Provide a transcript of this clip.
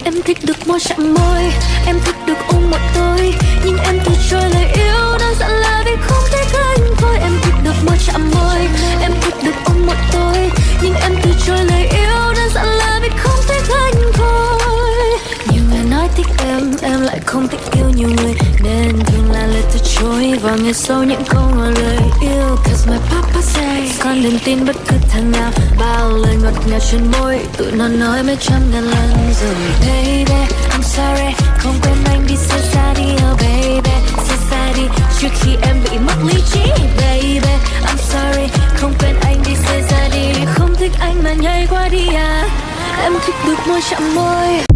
Em thích được môi chạm môi, em thích được ôm một tôi, nhưng em từ chối lời yêu đơn giản là vì không thích anh thôi. Em thích được môi chạm môi, em thích được ôm một tôi, nhưng em từ chối lời yêu đơn giản là vì không thích anh thôi. Nhiều người nói thích em lại không thích yêu nhiều người, nên thường là lời từ chối và nghe sau những câu ngỏ lời yêu. Cause my papa say con đừng tin bất cứ thằng nào, bao lời ngọt ngào trên môi tụi nó nói mấy trăm ngàn lần rồi. Baby, I'm sorry, không quên anh đi xa xa đi, oh baby, xa xa đi trước khi em bị mất lý trí. Baby, I'm sorry, không quên anh đi xa xa đi, không thích anh mà nhảy qua đi à. Em thích được môi chạm môi,